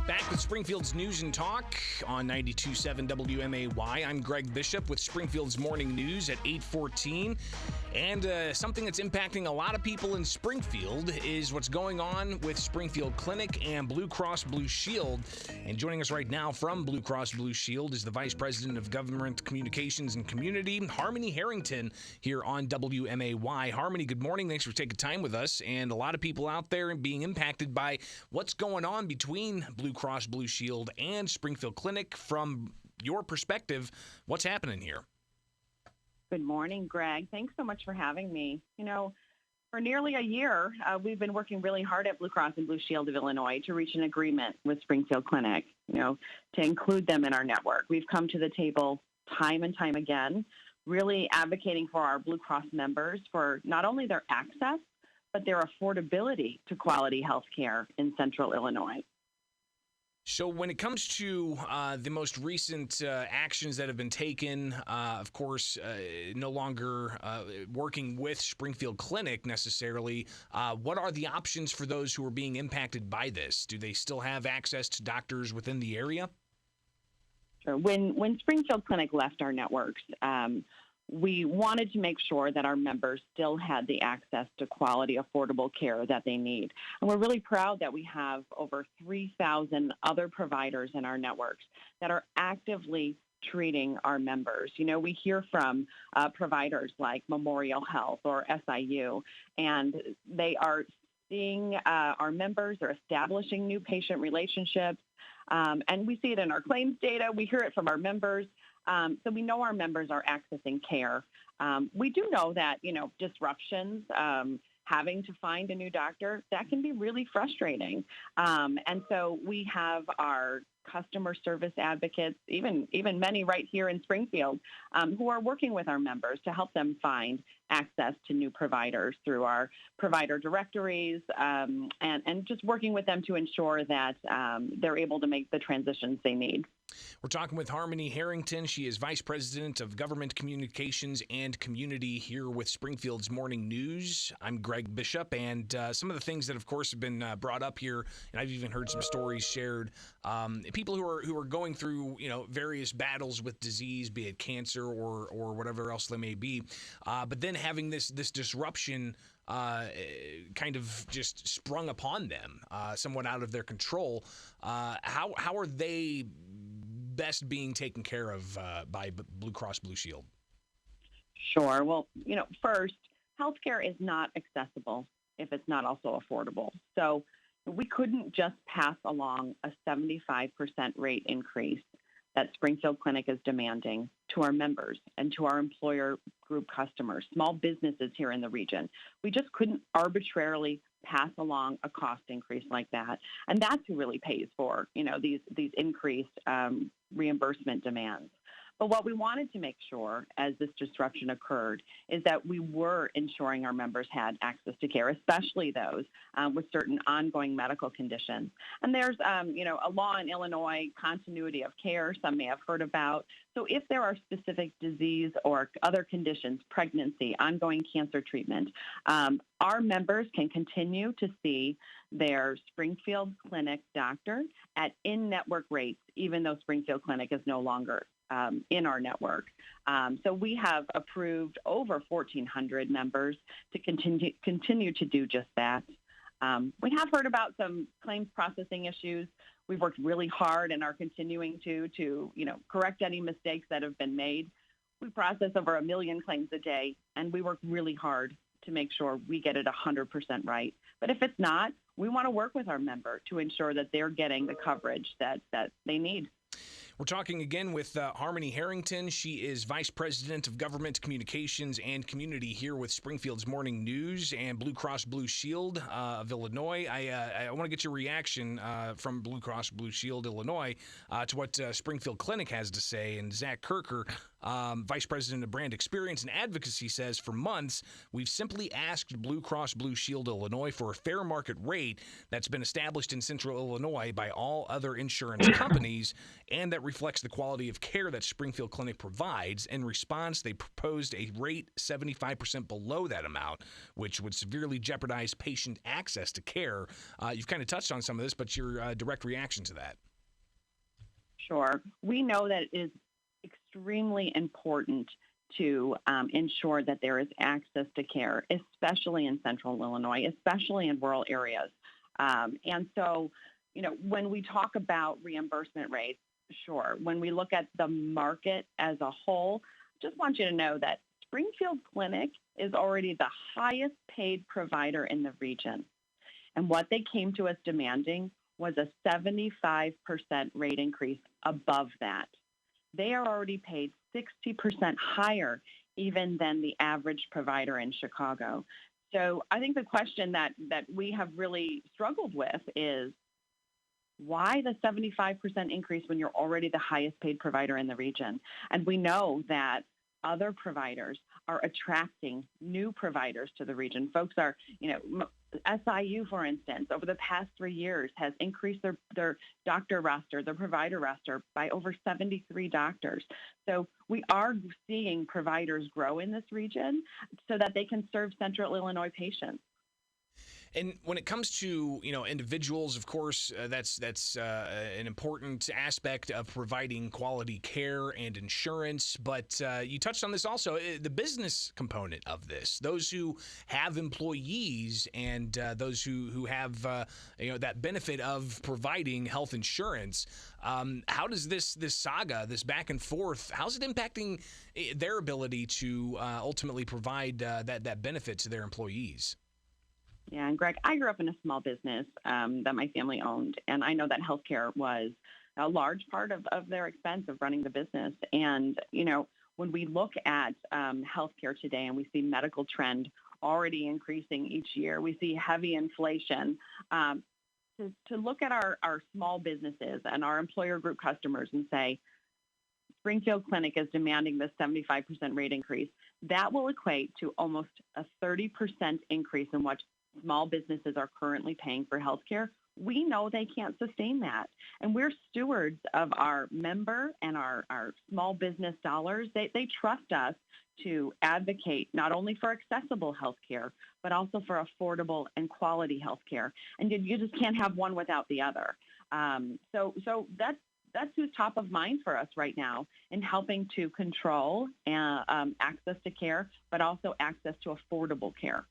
Back with Springfield's News and Talk on 92.7 WMAY. I'm Greg Bishop with Springfield's Morning News at 8:14. And something that's impacting a lot of people in Springfield is what's going on with Springfield Clinic and Blue Cross Blue Shield. And joining us right now from Blue Cross Blue Shield is the Vice President of Government Communications and Community, Harmony Harrington, here on WMAY. Harmony, good morning. Thanks for taking time with us. And a lot of people out there being impacted by what's going on between Blue Cross Blue Shield and Springfield Clinic. From your perspective, what's happening here? Good morning, Greg. Thanks so much for having me. You know, for nearly a year, we've been working really hard at Blue Cross and Blue Shield of Illinois to reach an agreement with Springfield Clinic, to include them in our network. We've come to the table time and time again, really advocating for our Blue Cross members for not only their access, but their affordability to quality health care in central Illinois. So when it comes to the most recent actions that have been taken, of course, no longer working with Springfield Clinic necessarily, what are the options for those who are being impacted by this? Do they still have access to doctors within the area? Sure. When Springfield Clinic left our networks, we wanted to make sure that our members still had the access to quality, affordable care that they need. And we're really proud that we have over 3,000 other providers in our networks that are actively treating our members. We hear from providers like Memorial Health or SIU, and they are seeing our members, are establishing new patient relationships. And we see it in our claims data. We hear it from our members. So we know our members are accessing care. We do know that, disruptions, having to find a new doctor, that can be really frustrating. And so we have our customer service advocates, even many right here in Springfield, who are working with our members to help them find access to new providers through our provider directories, and just working with them to ensure that they're able to make the transitions they need. We're talking with Harmony Harrington. She is Vice President of Government Communications and Community here with Springfield's Morning News. I'm Greg Bishop, and some of the things that, of course, have been brought up here, and I've even heard some stories shared, people who are going through, various battles with disease, be it cancer or whatever else they may be, but then having this disruption kind of just sprung upon them, somewhat out of their control. How are they best being taken care of by Blue Cross Blue Shield? Sure. Well, first, healthcare is not accessible if it's not also affordable. So we couldn't just pass along a 75% rate increase that Springfield Clinic is demanding to our members and to our employer group customers, small businesses here in the region. We just couldn't arbitrarily pass along a cost increase like that. And that's who really pays for, these increased reimbursement demands. But what we wanted to make sure as this disruption occurred is that we were ensuring our members had access to care, especially those with certain ongoing medical conditions. And there's, a law in Illinois, continuity of care, some may have heard about. So if there are specific disease or other conditions, pregnancy, ongoing cancer treatment, our members can continue to see their Springfield Clinic doctor at in-network rates, even though Springfield Clinic is no longer in our network. So we have approved over 1,400 members to continue to do just that. We have heard about some claims processing issues. We've worked really hard and are continuing to correct any mistakes that have been made. We process over 1 million claims a day, and we work really hard to make sure we get it 100% right. But if it's not, we want to work with our member to ensure that they're getting the coverage that they need. We're talking again with Harmony Harrington. She is Vice President of Government Communications and Community here with Springfield's Morning News and Blue Cross Blue Shield of Illinois. I want to get your reaction from Blue Cross Blue Shield Illinois to what Springfield Clinic has to say. And Zach Kirker, Vice President of Brand Experience and Advocacy, says, for months, we've simply asked Blue Cross Blue Shield Illinois for a fair market rate that's been established in central Illinois by all other insurance companies, and that that reflects the quality of care that Springfield Clinic provides. In response, they proposed a rate 75% below that amount, which would severely jeopardize patient access to care. You've kind of touched on some of this, but your direct reaction to that. Sure. We know that it is extremely important to ensure that there is access to care, especially in central Illinois, especially in rural areas. And so, when we talk about reimbursement rates, sure. When we look at the market as a whole, just want you to know that Springfield Clinic is already the highest paid provider in the region. And what they came to us demanding was a 75% rate increase above that. They are already paid 60% higher even than the average provider in Chicago. So I think the question that we have really struggled with is, why the 75% increase when you're already the highest paid provider in the region? And we know that other providers are attracting new providers to the region. Folks are, SIU, for instance, over the past 3 years has increased their doctor roster, their provider roster by over 73 doctors. So we are seeing providers grow in this region so that they can serve central Illinois patients. And when it comes to individuals, of course, that's an important aspect of providing quality care and insurance. But you touched on this also, the business component of this. Those who have employees and those who have that benefit of providing health insurance. How does this saga, this back and forth, how's it impacting their ability to ultimately provide that benefit to their employees? Yeah, and Greg, I grew up in a small business that my family owned, and I know that healthcare was a large part of their expense of running the business. And, when we look at healthcare today and we see medical trend already increasing each year, we see heavy inflation, to look at our small businesses and our employer group customers and say, Springfield Clinic is demanding this 75% rate increase, that will equate to almost a 30% increase in what small businesses are currently paying for healthcare. We know they can't sustain that. And we're stewards of our member and our small business dollars. They trust us to advocate not only for accessible healthcare, but also for affordable and quality healthcare. And you just can't have one without the other. So that's who's top of mind for us right now in helping to control access to care, but also access to affordable care.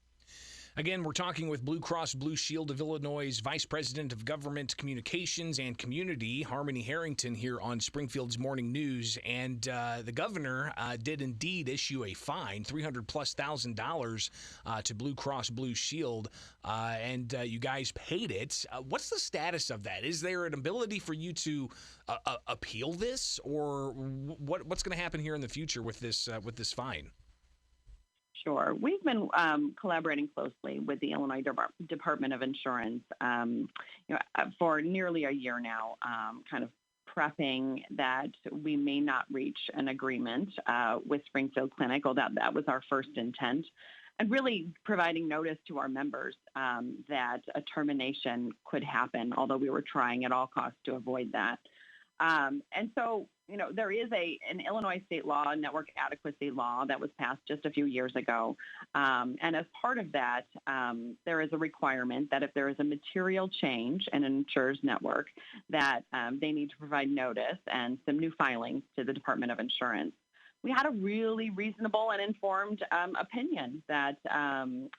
Again, we're talking with Blue Cross Blue Shield of Illinois' Vice President of Government Communications and Community, Harmony Harrington, here on Springfield's Morning News. And the governor did indeed issue a fine, $300,000+ to Blue Cross Blue Shield, and you guys paid it. What's the status of that? Is there an ability for you to appeal this, or what's going to happen here in the future with this fine? Sure. We've been collaborating closely with the Illinois Department of Insurance for nearly a year now, kind of prepping that we may not reach an agreement with Springfield Clinic, although that was our first intent, and really providing notice to our members that a termination could happen, although we were trying at all costs to avoid that. And so, there is an Illinois state law, a network adequacy law that was passed just a few years ago. And as part of that, there is a requirement that if there is a material change in an insurer's network, that they need to provide notice and some new filings to the Department of Insurance. We had a really reasonable and informed opinion that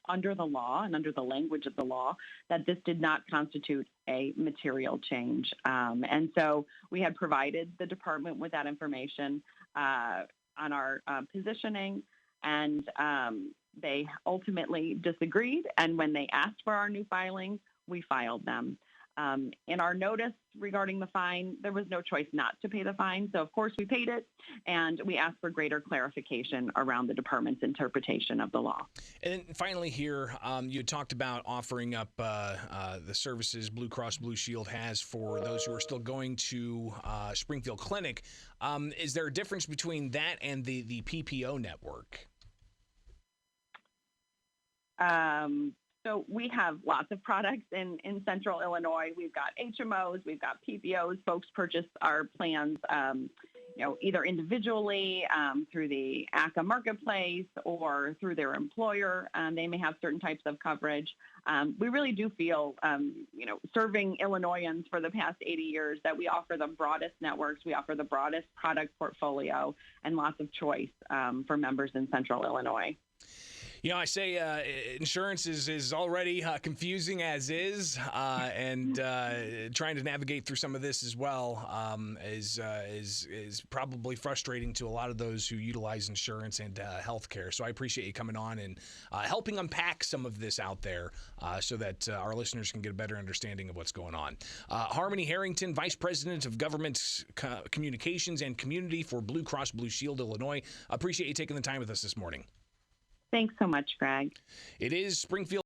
under the law and under the language of the law, that this did not constitute a material change. And so we had provided the department with that information on our positioning, and they ultimately disagreed. And when they asked for our new filings, we filed them. In our notice regarding the fine, there was no choice not to pay the fine. So, of course, we paid it, and we asked for greater clarification around the department's interpretation of the law. And then finally here, you talked about offering up the services Blue Cross Blue Shield has for those who are still going to Springfield Clinic. Is there a difference between that and the PPO network? So we have lots of products in Central Illinois. We've got HMOs, we've got PPOs. Folks purchase our plans, either individually through the ACA marketplace or through their employer. They may have certain types of coverage. We really do feel, serving Illinoisans for the past 80 years, that we offer the broadest networks, we offer the broadest product portfolio, and lots of choice for members in Central Illinois. I say insurance is already confusing as is, and trying to navigate through some of this as well is probably frustrating to a lot of those who utilize insurance and healthcare. So I appreciate you coming on and helping unpack some of this out there so that our listeners can get a better understanding of what's going on. Harmony Harrington, Vice President of Government Communications and Community for Blue Cross Blue Shield Illinois. Appreciate you taking the time with us this morning. Thanks so much, Greg. It is Springfield